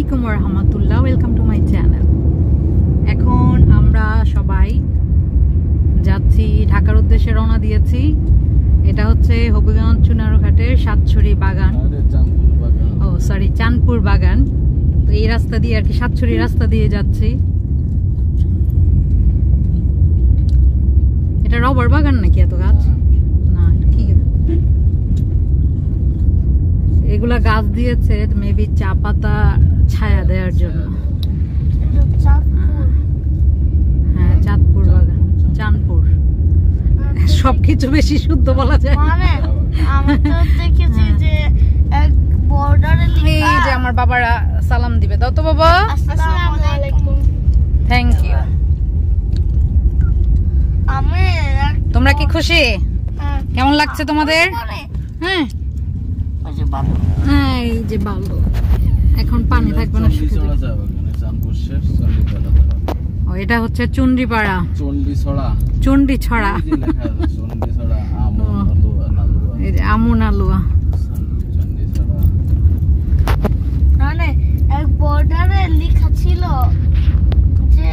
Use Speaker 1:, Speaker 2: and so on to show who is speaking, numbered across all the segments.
Speaker 1: আলাইকুম ওয়া রাহমাতুল্লাহ, ওয়েলকাম টু মাই চ্যানেল। এখন আমরা সবাই যাচ্ছি ঢাকার উদ্দেশ্যে, রওনা দিয়েছি। এটা হচ্ছে হবিগঞ্জ চুনারুঘাটের সাতছড়ি বাগান, ও সরি চাঁদপুর বাগান। তো এই রাস্তা দিয়ে আর কি, সাতছড়ি রাস্তা দিয়ে যাচ্ছি। এটা রবার বাগান নাকি? এত গাছ না, কি এগুলা গাছ দিয়েছে মেবি চা পাতা ছায়া দেওয়ার জন্য। হ্যাঁ, চাঁদপুর বাগান, চাঁদপুর। সবকিছু বেশি শুদ্ধ বলা যায়। এই যে আমার বাবারা সালাম দিবে, দাও তো বাবা। Thank you. তোমরা কি খুশি? কেমন লাগছে তোমাদের? হ্যাঁ, এই যে বালু, এখন পানি থাকবে না। ও, এটা হচ্ছে চুন্ডিপাড়া, চুন্ডিছড়া, এই যে আমুন আলুয়া।
Speaker 2: এক বর্ডারে লেখা ছিল যে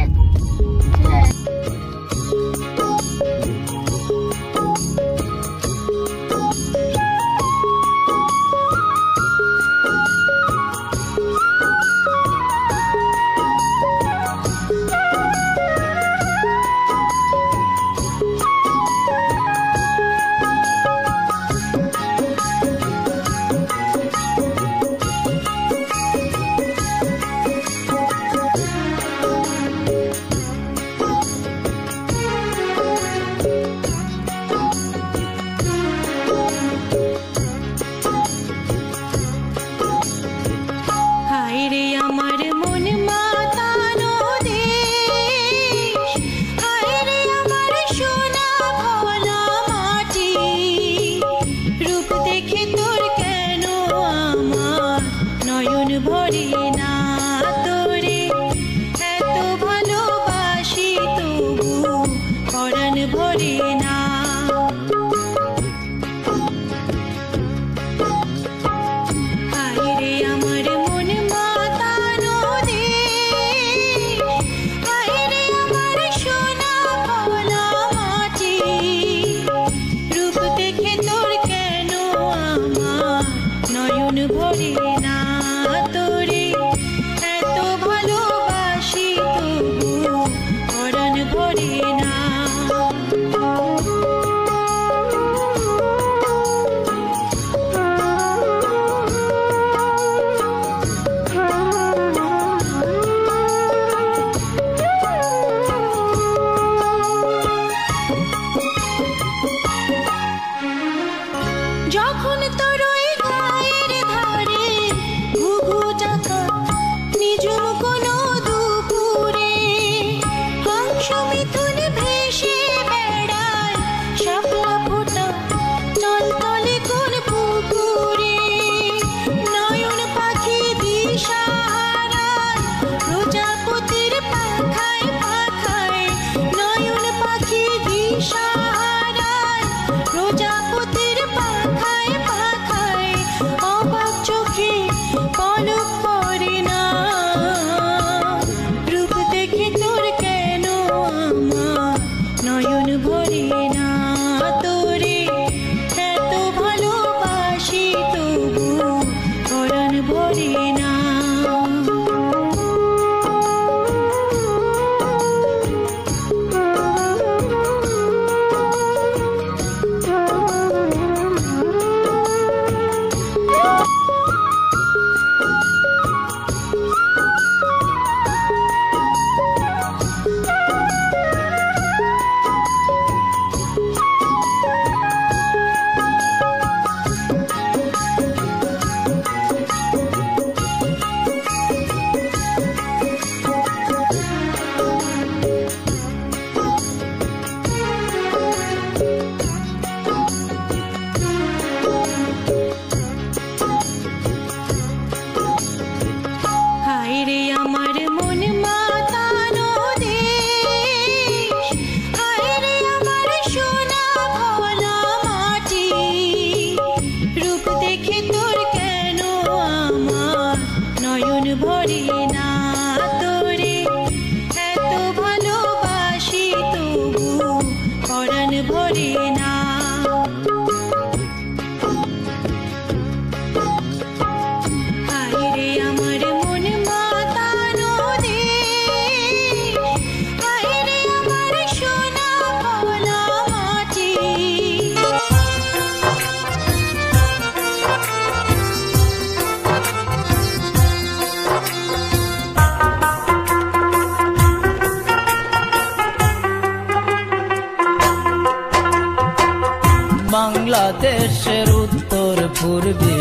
Speaker 3: বাংলাদেশের উত্তর পূর্বে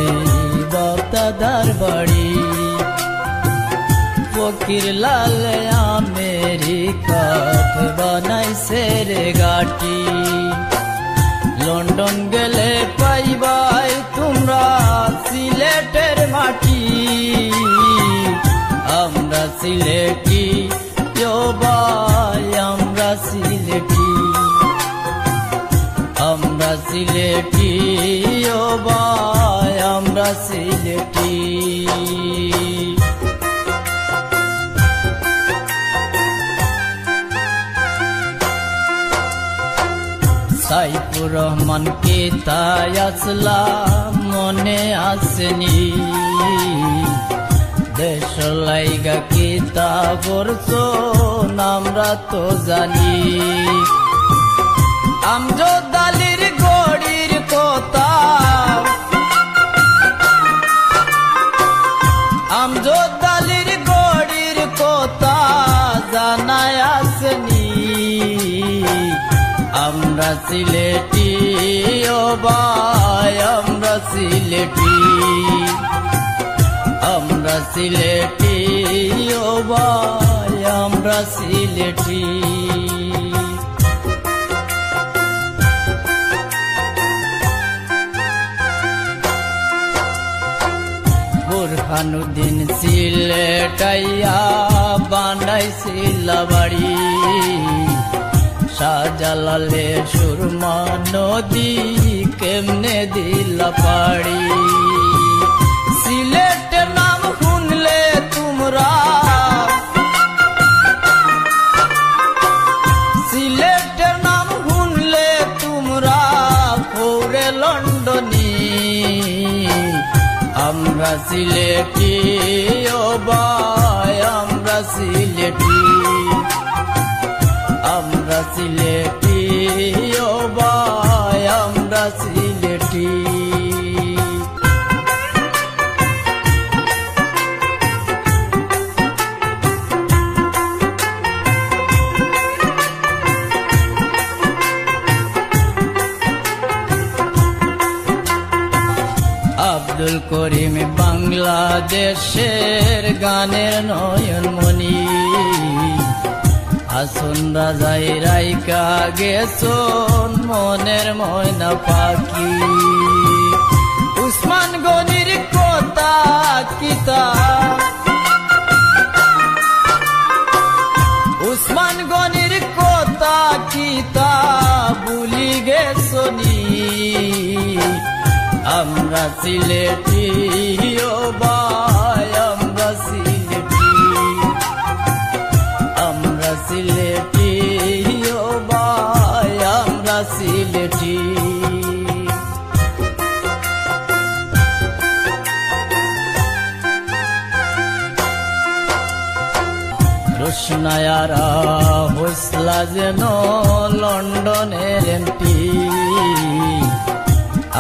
Speaker 3: বাগদাদার বাড়ি। ফকির লাল আমেরিকাত বানাইছে রে গাটি। লন্ডন গেলে পাইবাই তোমরা সিলেটের মাটি। আমরা সিলেটি ও ভাই আমরা সিলেটি, আমরা সিলেটি ও ভাই আমরা সিলেটি। সাইফুর রহমান কে তাই আসলাম মনে আসেনি। দেশ লাইগা কি তা করছো আমরা তো জানি। আমজদ আলীর গড়ির কথা, আমজদ আলীর গড়ির কথা জানায় আসেনি। আমরা সিলেটি ও ভাই আমরা সিলেটি, আমরা সিলেটি ও ভাই আমরা সিলেটি। বুরহানুদ্দিন সিলেটাইয়া বানাইছিল বাড়ি। শাহজালালে সুরমা নদী কেমনে দিলা পাড়ি। সিলেটের নাম শুনলে তোমরা, সিলেটের নাম শুনলে তোমরা পৌরে লন্ডনী। আমরা সিলেটি ও ভাই আমরা সিলেটি, আমরা সিলেটি ও ভাই আমরা সিলেটি। আব্দুল করিম বাংলাদেশের গানের নয়নমণি। আসুন রাজাই রাইকা গেছন মনের ময়না পাখি। উসমান গনির কথা কিতা, উসমান গনির কথা কিতা ভুলি গেছনি। আমরা সিলেটি ও ভাই আমরা সিলেটি, আমরা সিলেটি ও ভাই আমরা সিলেটি। রোশনায়ারা হইসলা যেন লন্ডনের এমপি।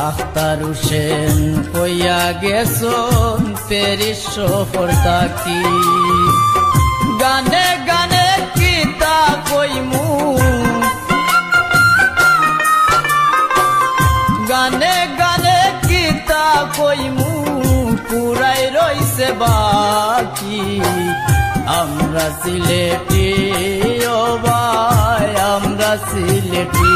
Speaker 3: আখতার হোসেন কইয়া গেছন প্যারিস শহর থাকি। গানে গানে কিতা কইমু, গানে গানে কিতা কইমু পুরাই রইছে বাকি। আমরা সিলেটি ও ভাই আমরা সিলেটি,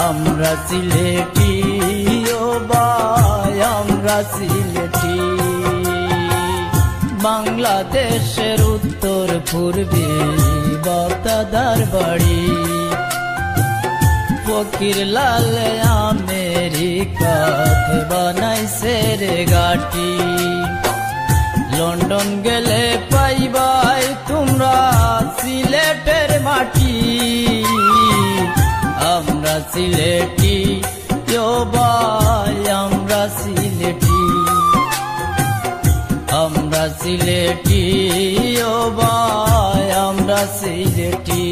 Speaker 3: আমরা সিলেটি ও ভাই আমরা সিলেটি। বাংলাদেশের উত্তর পূর্বে বাগদাদার বাড়ি। ফকির লাল আমেরিকাত বানাইছে রে গাটি। লন্ডন গেলে পাইবাই তোমরা সিলেটের মাটি। আমরা সিলেটি ও ভাই আমরা সিলেটি, আমরা সিলেটি ও ভাই আমরা সিলেটি।